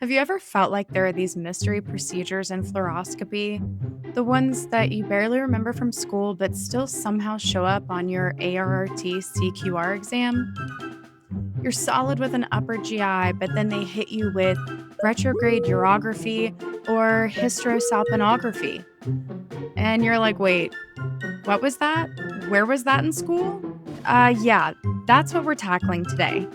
Have you ever felt like there are these mystery procedures in fluoroscopy? The ones that you barely remember from school but still somehow show up on your ARRT CQR exam? You're solid with an upper GI, but then they hit you with retrograde urography or hysterosalpingography. And you're like, wait, what was that? Where was that in school? Yeah, that's what we're tackling today.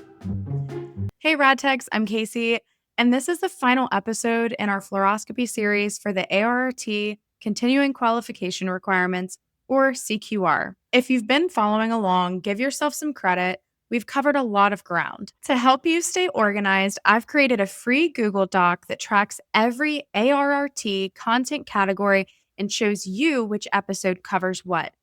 Hey, RadTechs, I'm Casey, and this is the final episode in our fluoroscopy series for the ARRT Continuing Qualification Requirements, or CQR. If you've been following along, give yourself some credit. We've covered a lot of ground. To help you stay organized, I've created a free Google Doc that tracks every ARRT content category and shows you which episode covers what.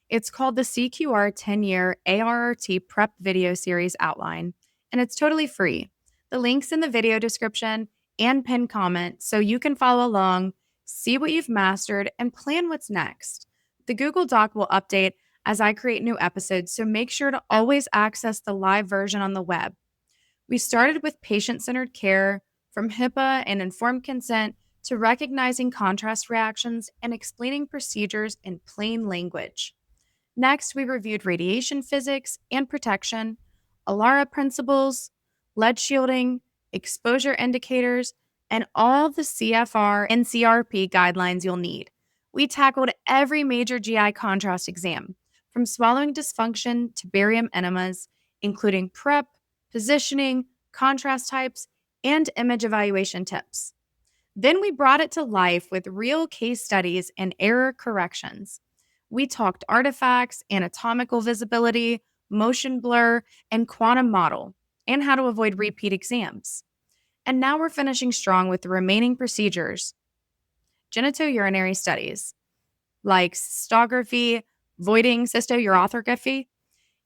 It's called the CQR 10-year ARRT Prep Video Series Outline, and it's totally free. The link's in the video description and pinned comment so you can follow along, see what you've mastered, and plan what's next. The Google Doc will update as I create new episodes, so make sure to always access the live version on the web. We started with patient-centered care, from HIPAA and informed consent to recognizing contrast reactions and explaining procedures in plain language. Next, we reviewed radiation physics and protection, ALARA principles, lead shielding, exposure indicators, and all the CFR and CRP guidelines you'll need. We tackled every major GI contrast exam, from swallowing dysfunction to barium enemas, including prep, positioning, contrast types, and image evaluation tips. Then we brought it to life with real case studies and error corrections. We talked artifacts, anatomical visibility, motion blur, and quantum model, and how to avoid repeat exams. And now we're finishing strong with the remaining procedures. Genitourinary studies, like cystography, voiding cystourethography,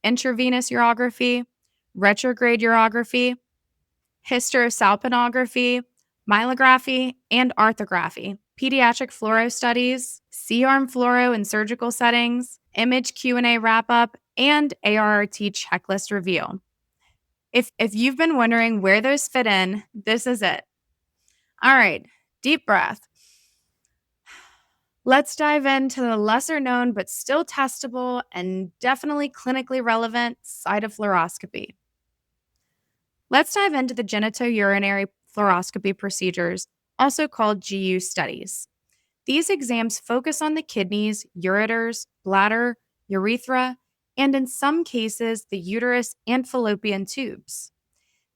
intravenous urography, retrograde urography, hysterosalpingography, myelography, and arthrography, pediatric fluoro studies, C-arm fluoro in surgical settings, image Q&A wrap-up, and ARRT checklist review. If you've been wondering where those fit in, this is it. All right, deep breath. Let's dive into the lesser known but still testable and definitely clinically relevant side of fluoroscopy. Let's dive into the genitourinary fluoroscopy procedures, also called GU studies. These exams focus on the kidneys, ureters, bladder, urethra, and in some cases, the uterus and fallopian tubes.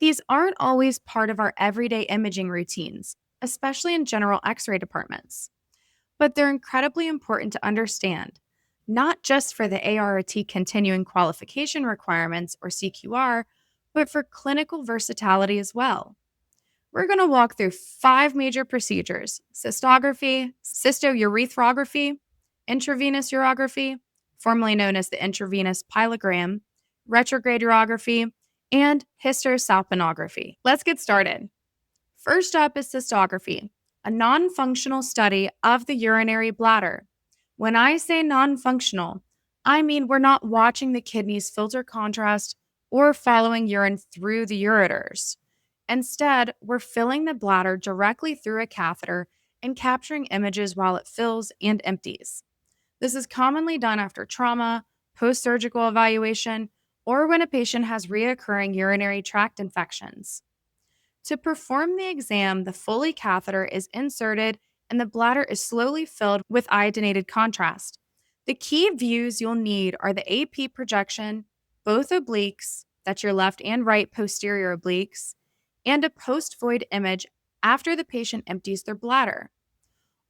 These aren't always part of our everyday imaging routines, especially in general X-ray departments. But they're incredibly important to understand, not just for the ARRT Continuing Qualification Requirements, or CQR, but for clinical versatility as well. We're going to walk through 5 major procedures: cystography, cystourethography, intravenous urography, formerly known as the intravenous pyelogram, retrograde urography, and hysterosalpingography. Let's get started. First up is cystography, a non-functional study of the urinary bladder. When I say non-functional, I mean we're not watching the kidneys filter contrast or following urine through the ureters. Instead, we're filling the bladder directly through a catheter and capturing images while it fills and empties. This is commonly done after trauma, post-surgical evaluation, or when a patient has reoccurring urinary tract infections. To perform the exam, the Foley catheter is inserted and the bladder is slowly filled with iodinated contrast. The key views you'll need are the AP projection, both obliques, that's your left and right posterior obliques, and a post-void image after the patient empties their bladder.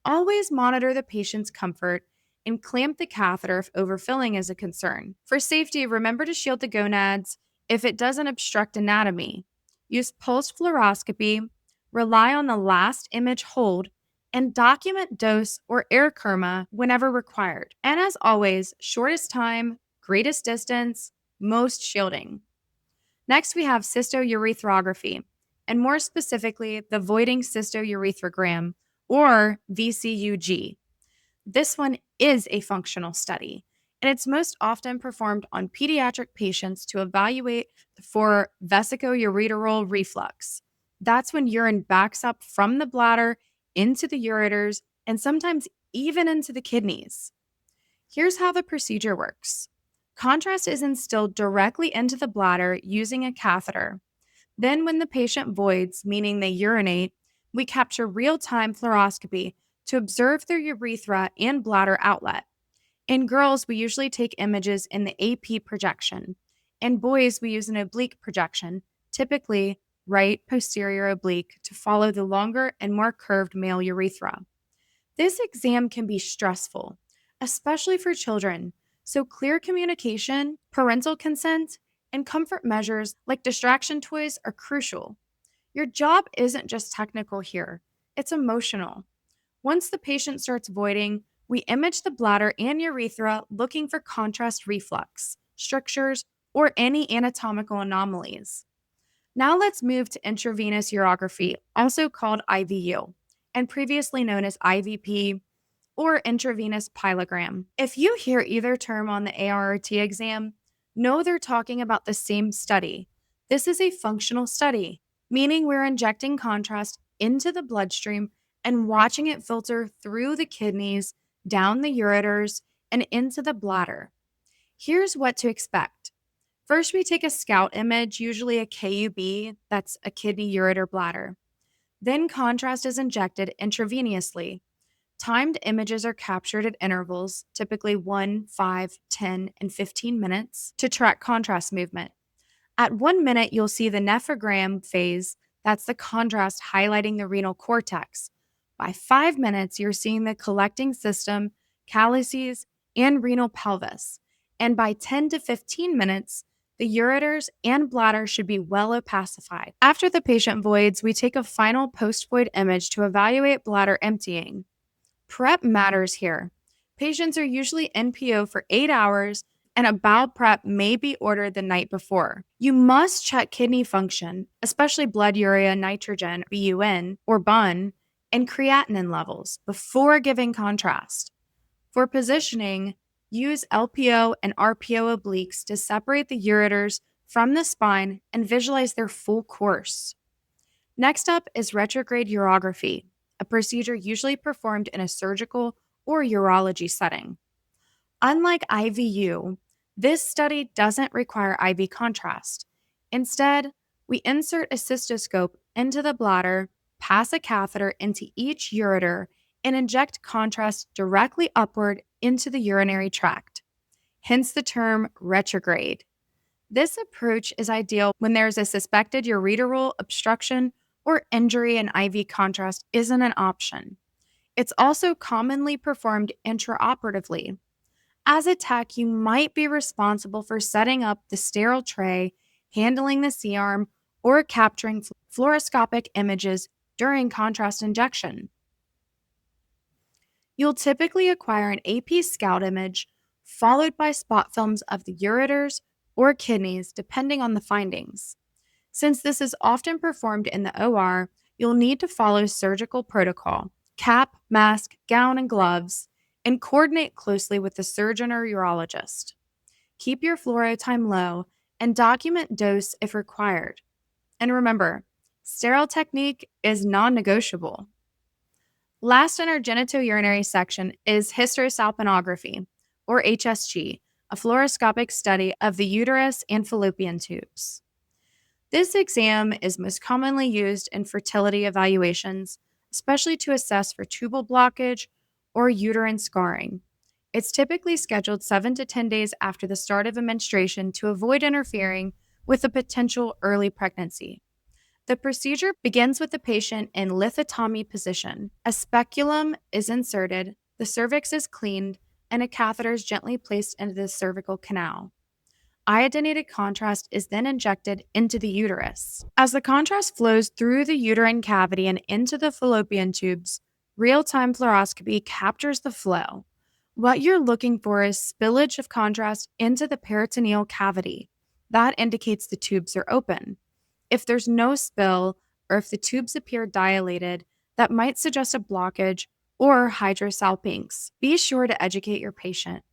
Always monitor the patient's comfort and clamp the catheter if overfilling is a concern. For safety, remember to shield the gonads if it doesn't obstruct anatomy. Use pulsed fluoroscopy, rely on the last image hold, and document dose or air kerma whenever required. And as always, shortest time, greatest distance, most shielding. Next, we have cystourethography, and more specifically, the voiding Cystourethrogram, or VCUG. This one is a functional study, and it's most often performed on pediatric patients to evaluate for vesicoureteral reflux, That's when urine backs up from the bladder into the ureters and sometimes even into the kidneys. Here's how the procedure works. Contrast is instilled directly into the bladder using a catheter. Then, when the patient voids, meaning they urinate, we capture real time fluoroscopy to observe their urethra and bladder outlet. In girls, we usually take images in the AP projection. In boys, we use an oblique projection, typically right posterior oblique, to follow the longer and more curved male urethra. This exam can be stressful, especially for children, so clear communication, parental consent, and comfort measures like distraction toys are crucial. Your job isn't just technical here, it's emotional. Once the patient starts voiding, we image the bladder and urethra looking for contrast reflux, strictures, or any anatomical anomalies. Now let's move to intravenous urography, also called IVU, and previously known as IVP or intravenous pyelogram. If you hear either term on the ARRT exam, know they're talking about the same study. This is a functional study, meaning we're injecting contrast into the bloodstream and watching it filter through the kidneys, down the ureters, and into the bladder. Here's what to expect. First, we take a scout image, usually a KUB, that's a kidney ureter bladder. Then contrast is injected intravenously. Timed images are captured at intervals, typically 1, 5, 10, and 15 minutes, to track contrast movement. At 1 minute, you'll see the nephrogram phase, that's the contrast highlighting the renal cortex. By 5 minutes, you're seeing the collecting system, calyces, and renal pelvis. And by 10 to 15 minutes, the ureters and bladder should be well opacified. After the patient voids, we take a final post-void image to evaluate bladder emptying. Prep matters here. Patients are usually NPO for 8 hours, and a bowel prep may be ordered the night before. You must check kidney function, especially blood urea nitrogen, BUN, or BUN, and creatinine levels before giving contrast. For positioning, use LPO and RPO obliques to separate the ureters from the spine and visualize their full course. Next up is retrograde urography, a procedure usually performed in a surgical or urology setting. Unlike IVU, this study doesn't require IV contrast. Instead, we insert a cystoscope into the bladder, pass a catheter into each ureter, and inject contrast directly upward into the urinary tract. Hence the term retrograde. This approach is ideal when there's a suspected ureteral obstruction or injury and IV contrast isn't an option. It's also commonly performed intraoperatively. As a tech, you might be responsible for setting up the sterile tray, handling the C-arm, or capturing fluoroscopic images during contrast injection. You'll typically acquire an AP scout image, followed by spot films of the ureters or kidneys, depending on the findings. Since this is often performed in the OR, you'll need to follow surgical protocol, cap, mask, gown, and gloves, and coordinate closely with the surgeon or urologist. Keep your fluoro time low and document dose if required. And remember, sterile technique is non-negotiable. Last in our genitourinary section is hysterosalpingography, or HSG, a fluoroscopic study of the uterus and fallopian tubes. This exam is most commonly used in fertility evaluations, especially to assess for tubal blockage or uterine scarring. It's typically scheduled 7 to 10 days after the start of a menstruation to avoid interfering with a potential early pregnancy. The procedure begins with the patient in lithotomy position. A speculum is inserted, the cervix is cleaned, and a catheter is gently placed into the cervical canal. Iodinated contrast is then injected into the uterus. As the contrast flows through the uterine cavity and into the fallopian tubes, real-time fluoroscopy captures the flow. What you're looking for is spillage of contrast into the peritoneal cavity. That indicates the tubes are open. If there's no spill, or if the tubes appear dilated, that might suggest a blockage or hydrosalpinx. Be sure to educate your patient.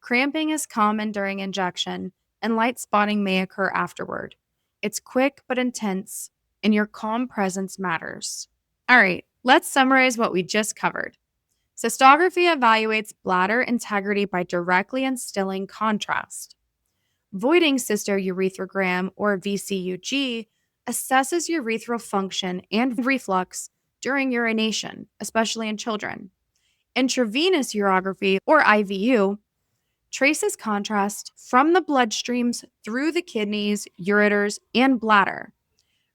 Cramping is common during injection, and light spotting may occur afterward. It's quick but intense. and your calm presence matters. All right, let's summarize what we just covered. Cystography evaluates bladder integrity by directly instilling contrast. Voiding cystourethrogram, or VCUG, assesses urethral function and reflux during urination, especially in children. Intravenous urography, or IVU, traces contrast from the bloodstreams through the kidneys, ureters, and bladder.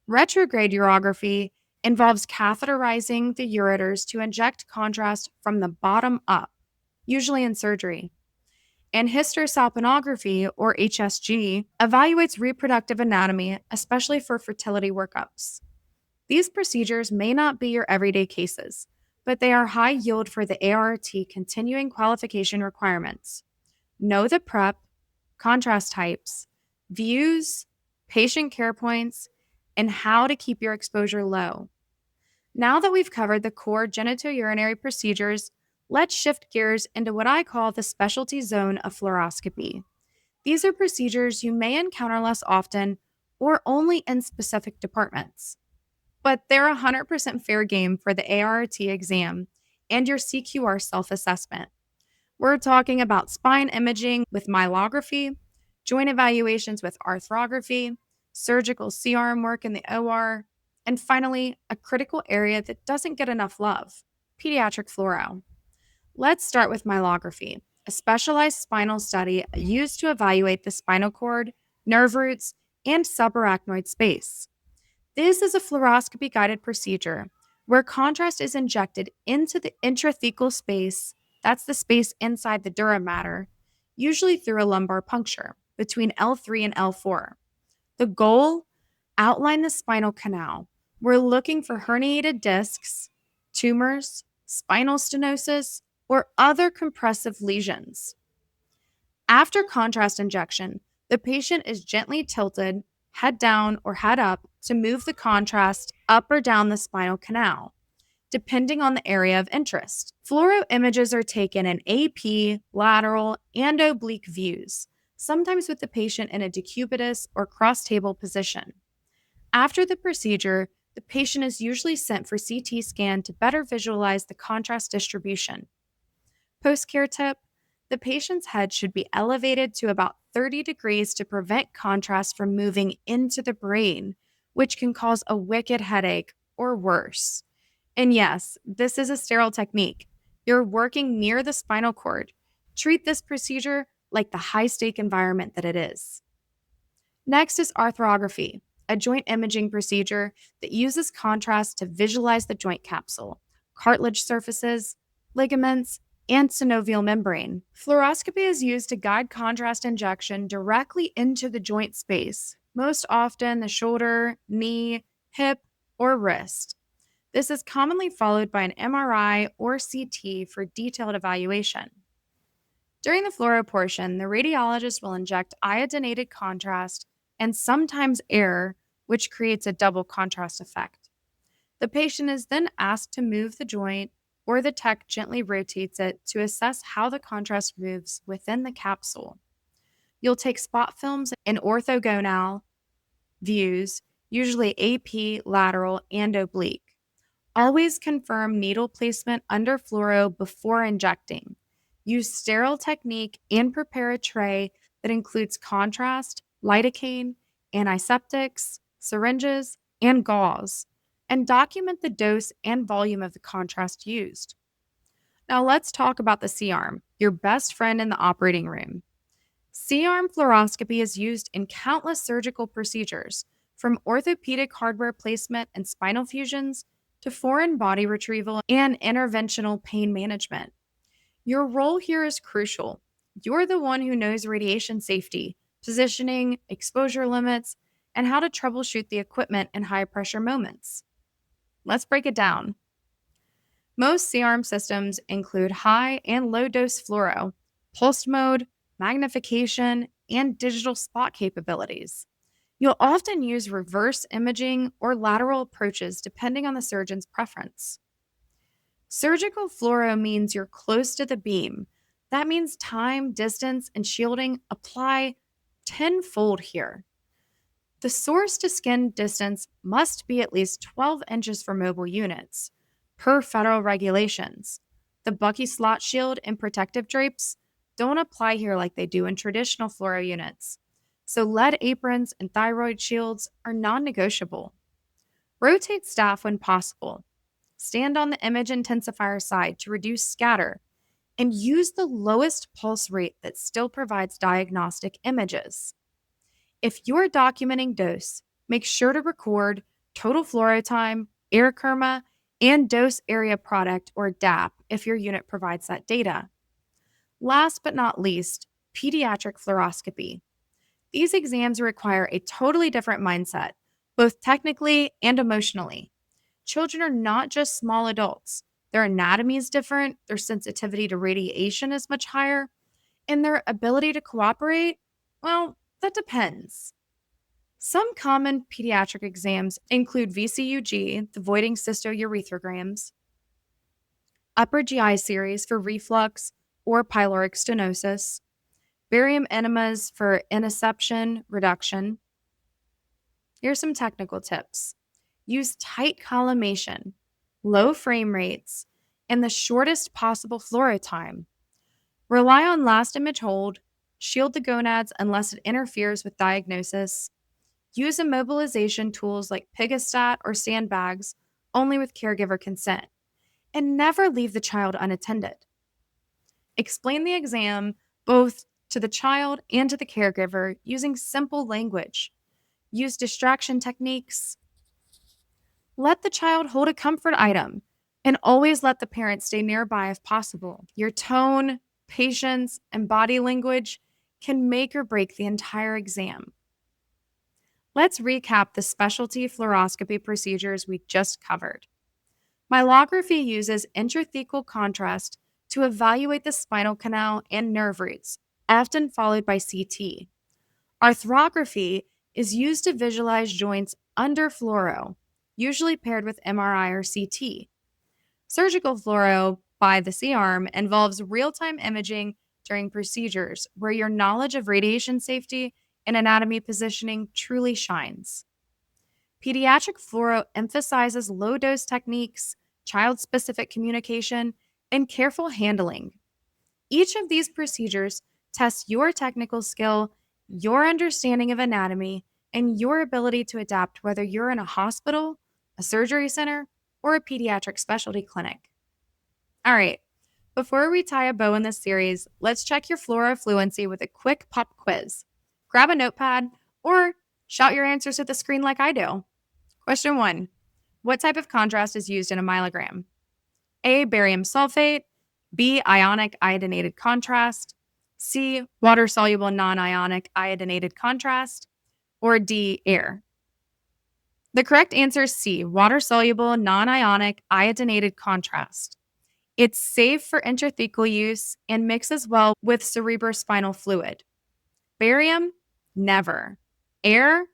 Retrograde urography involves catheterizing the ureters to inject contrast from the bottom up, usually in surgery. And hysterosalpingography, or HSG, evaluates reproductive anatomy, especially for fertility workups. These procedures may not be your everyday cases, but they are high yield for the ARRT continuing qualification requirements. Know the prep, contrast types, views, patient care points, and how to keep your exposure low. Now that we've covered the core genitourinary procedures, let's shift gears into what I call the specialty zone of fluoroscopy. These are procedures you may encounter less often or only in specific departments, but they're 100% fair game for the ARRT exam and your CQR self-assessment. We're talking about spine imaging with myelography, joint evaluations with arthrography, surgical C-arm work in the OR, and finally, a critical area that doesn't get enough love, pediatric fluoro. Let's start with myelography, a specialized spinal study used to evaluate the spinal cord, nerve roots, and subarachnoid space. This is a fluoroscopy guided procedure where contrast is injected into the intrathecal space, that's the space inside the dura mater, usually through a lumbar puncture between L3 and L4. The goal? Outline the spinal canal. We're looking for herniated discs, tumors, spinal stenosis, or other compressive lesions. After contrast injection, the patient is gently tilted, head down or head up, to move the contrast up or down the spinal canal, depending on the area of interest. Fluoro images are taken in AP, lateral, and oblique views, sometimes with the patient in a decubitus or cross-table position. After the procedure, the patient is usually sent for CT scan to better visualize the contrast distribution. Post-care tip: the patient's head should be elevated to about 30 degrees to prevent contrast from moving into the brain, which can cause a wicked headache or worse. And yes, this is a sterile technique. You're working near the spinal cord. Treat this procedure like the high-stake environment that it is. Next is arthrography, a joint imaging procedure that uses contrast to visualize the joint capsule, cartilage surfaces, ligaments, and synovial membrane. Fluoroscopy is used to guide contrast injection directly into the joint space, most often the shoulder, knee, hip, or wrist. This is commonly followed by an MRI or CT for detailed evaluation. During the fluoro portion, the radiologist will inject iodinated contrast and sometimes air, which creates a double contrast effect. The patient is then asked to move the joint, or the tech gently rotates it to assess how the contrast moves within the capsule. You'll take spot films in orthogonal views, usually AP, lateral, and oblique. Always confirm needle placement under fluoro before injecting. Use sterile technique and prepare a tray that includes contrast, lidocaine, antiseptics, syringes, and gauze, and document the dose and volume of the contrast used. Now let's talk about the C-arm, your best friend in the operating room. C-arm fluoroscopy is used in countless surgical procedures, from orthopedic hardware placement and spinal fusions to foreign body retrieval and interventional pain management. Your role here is crucial. You're the one who knows radiation safety, positioning, exposure limits, and how to troubleshoot the equipment in high-pressure moments. Let's break it down. Most C-arm systems include high and low-dose fluoro, pulsed mode, magnification, and digital spot capabilities. You'll often use reverse imaging or lateral approaches depending on the surgeon's preference. Surgical fluoro means you're close to the beam. That means time, distance, and shielding apply tenfold here. The source to skin distance must be at least 12 inches for mobile units, per federal regulations. The Bucky slot shield and protective drapes don't apply here like they do in traditional fluoro units, so lead aprons and thyroid shields are non negotiable. Rotate staff when possible. Stand on the image intensifier side to reduce scatter, and use the lowest pulse rate that still provides diagnostic images. If you're documenting dose, make sure to record total fluoro time, air kerma, and dose area product or DAP if your unit provides that data. Last but not least, pediatric fluoroscopy. These exams require a totally different mindset, both technically and emotionally. Children are not just small adults. Their anatomy is different, their sensitivity to radiation is much higher, and their ability to cooperate, well, that depends. Some common pediatric exams include VCUG, the voiding cystourethograms, upper GI series for reflux or pyloric stenosis, barium enemas for intussusception reduction. Here's some technical tips. Use tight collimation, low frame rates, and the shortest possible fluoro time. Rely on last image hold, shield the gonads unless it interferes with diagnosis. Use immobilization tools like Pigastat or sandbags only with caregiver consent, and never leave the child unattended. Explain the exam both to the child and to the caregiver using simple language. Use distraction techniques. Let the child hold a comfort item, and always let the parent stay nearby if possible. Your tone, patience, and body language can make or break the entire exam. Let's recap the specialty fluoroscopy procedures we just covered. Myelography uses intrathecal contrast to evaluate the spinal canal and nerve roots, often followed by CT. Arthrography is used to visualize joints under fluoro, usually paired with MRI or CT. Surgical fluoro by the C-arm involves real-time imaging during procedures where your knowledge of radiation safety and anatomy positioning truly shines. Pediatric fluoro emphasizes low-dose techniques, child-specific communication, and careful handling. Each of these procedures tests your technical skill, your understanding of anatomy, and your ability to adapt whether you're in a hospital, a surgery center, or a pediatric specialty clinic. All right, before we tie a bow in this series, let's check your fluoro fluency with a quick pop quiz. Grab a notepad or shout your answers at the screen like I do. Question 1. What type of contrast is used in a myelogram? A. Barium sulfate. B. Ionic iodinated contrast. C. Water-soluble non-ionic iodinated contrast. Or D. Air. The correct answer is C. Water-soluble non-ionic iodinated contrast. It's safe for intrathecal use and mixes well with cerebrospinal fluid. Barium? Never. Air?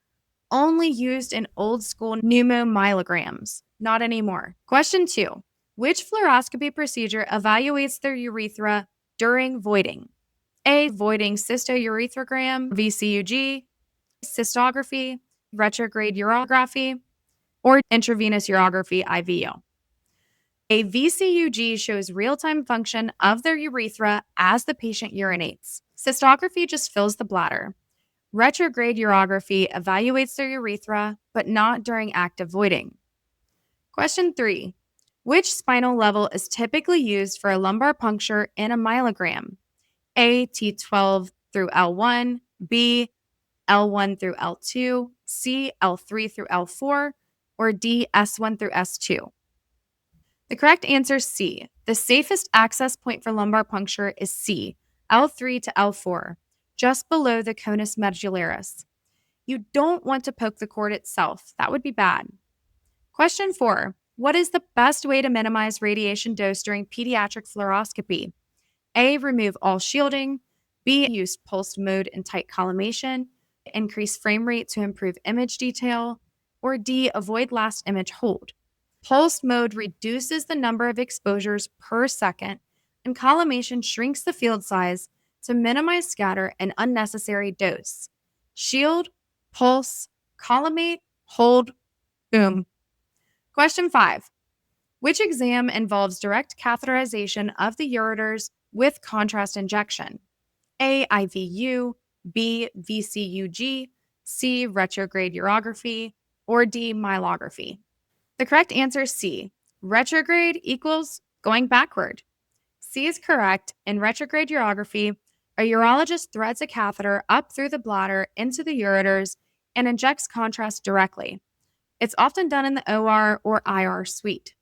Only used in old school pneumomyelograms. Not anymore. Question 2. Which fluoroscopy procedure evaluates the urethra during voiding? A. Voiding Cystourethrogram, VCUG, Cystography, Retrograde Urography, or Intravenous Urography, IVU. A VCUG shows real-time function of the urethra as the patient urinates. Cystography just fills the bladder. Retrograde urography evaluates the urethra, but not during active voiding. Question 3. Which spinal level is typically used for a lumbar puncture in a myelogram? A. T12 through L1, B. L1 through L2, C. L3 through L4, or D. S1 through S2. The correct answer is C. The safest access point for lumbar puncture is C, L3 to L4, just below the conus medullaris. You don't want to poke the cord itself. That would be bad. Question 4. What is the best way to minimize radiation dose during pediatric fluoroscopy? A. Remove all shielding. B. Use pulsed mode and tight collimation. Increase frame rate to improve image detail. Or D. Avoid last image hold. Pulsed mode reduces the number of exposures per second, and collimation shrinks the field size to minimize scatter and unnecessary dose. Shield, pulse, collimate, hold, boom. Question 5. Which exam involves direct catheterization of the ureters with contrast injection? A. IVU, B. VCUG, C. Retrograde urography, or D. Myelography? The correct answer is C. Retrograde equals going backward. C is correct. In retrograde urography, a urologist threads a catheter up through the bladder into the ureters and injects contrast directly. It's often done in the OR or IR suite.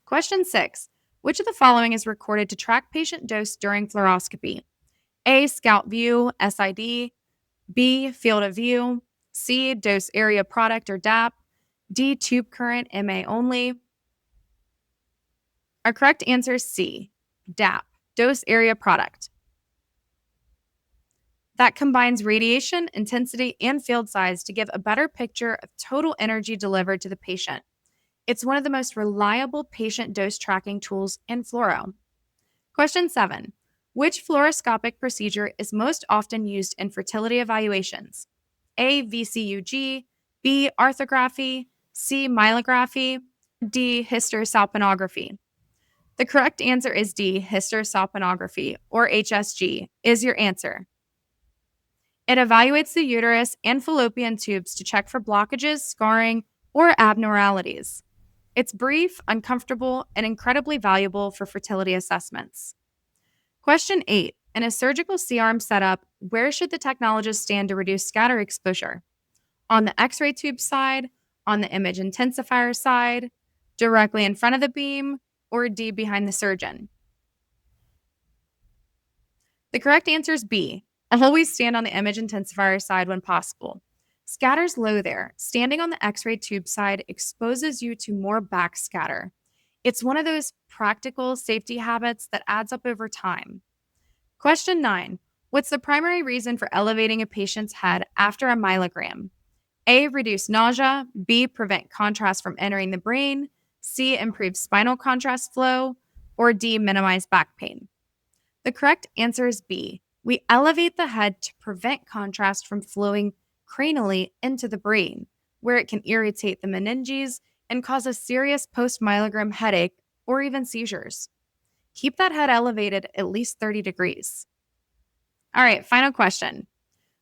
Question 6. Which of the following is recorded to track patient dose during fluoroscopy? A. Scout view, SID. B. Field of view. C. Dose area product or DAP. D. Tube current, MA only. Our correct answer is C. DAP, dose area product. That combines radiation, intensity, and field size to give a better picture of total energy delivered to the patient. It's one of the most reliable patient dose tracking tools in fluoro. Question 7. Which fluoroscopic procedure is most often used in fertility evaluations? A. VCUG, B. Arthrography, C. Myelography, D. Hysterosalpingography. The correct answer is D. Hysterosalpingography, or HSG, is your answer. It evaluates the uterus and fallopian tubes to check for blockages, scarring, or abnormalities. It's brief, uncomfortable, and incredibly valuable for fertility assessments. Question 8. In a surgical C-arm setup, where should the technologist stand to reduce scatter exposure? On the X-ray tube side, on the image intensifier side, directly in front of the beam, or D, behind the surgeon? The correct answer is B. Always stand on the image intensifier side when possible. Scatter's low there. Standing on the X-ray tube side exposes you to more back scatter. It's one of those practical safety habits that adds up over time. Question 9. What's the primary reason for elevating a patient's head after a myelogram? A. Reduce nausea. B. Prevent contrast from entering the brain. C. Improve spinal contrast flow. Or D. Minimize back pain. The correct answer is B. We elevate the head to prevent contrast from flowing cranially into the brain, where it can irritate the meninges and cause a serious post-myelogram headache or even seizures. Keep that head elevated at least 30 degrees. All right, final question.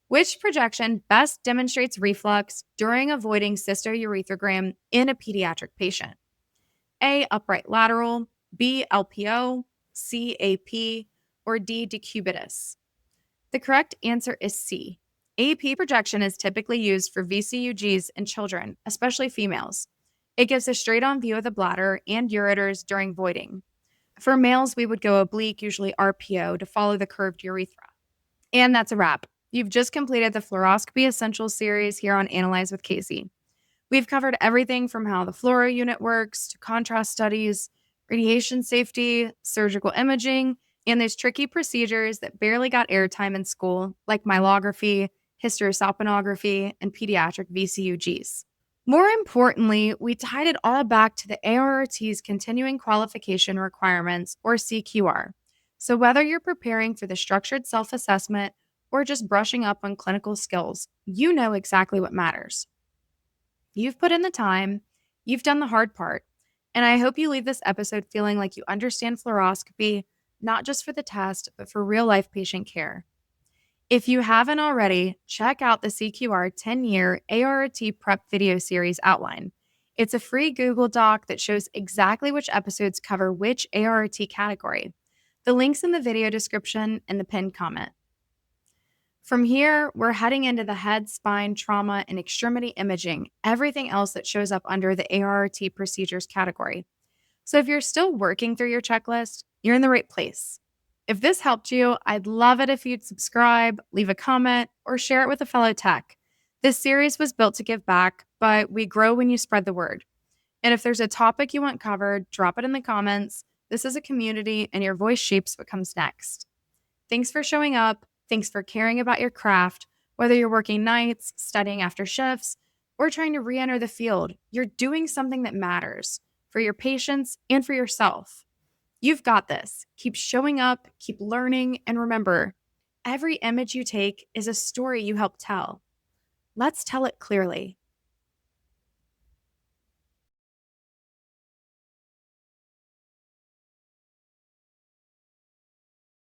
Which projection best demonstrates reflux during avoiding cystourethrogram in a pediatric patient? A. Upright lateral, B. LPO, C. AP, or D. decubitus? The correct answer is C. AP projection is typically used for VCUGs in children, especially females. It gives a straight-on view of the bladder and ureters during voiding. For males, we would go oblique, usually RPO, to follow the curved urethra. And that's a wrap. You've just completed the Fluoroscopy Essentials series here on Analyze with Casey. We've covered everything from how the fluoro unit works to contrast studies, radiation safety, surgical imaging, and those tricky procedures that barely got airtime in school, like myelography, hysterosalpingography, and pediatric VCUGs. More importantly, we tied it all back to the ARRT's Continuing Qualification Requirements, or CQR. So whether you're preparing for the structured self-assessment or just brushing up on clinical skills, you know exactly what matters. You've put in the time, you've done the hard part, and I hope you leave this episode feeling like you understand fluoroscopy, not just for the test, but for real-life patient care. If you haven't already, check out the CQR 10-year ARRT prep video series outline. It's a free Google Doc that shows exactly which episodes cover which ARRT category. The link's in the video description and the pinned comment. From here, we're heading into the head, spine, trauma, and extremity imaging, everything else that shows up under the ARRT procedures category. So if you're still working through your checklist, you're in the right place. If this helped you, I'd love it if you'd subscribe, leave a comment, or share it with a fellow tech. This series was built to give back, but we grow when you spread the word. And if there's a topic you want covered, drop it in the comments. This is a community, and your voice shapes what comes next. Thanks for showing up. Thanks for caring about your craft. Whether you're working nights, studying after shifts, or trying to re-enter the field, you're doing something that matters for your patients and for yourself. You've got this. Keep showing up, keep learning, and remember, every image you take is a story you help tell. Let's tell it clearly.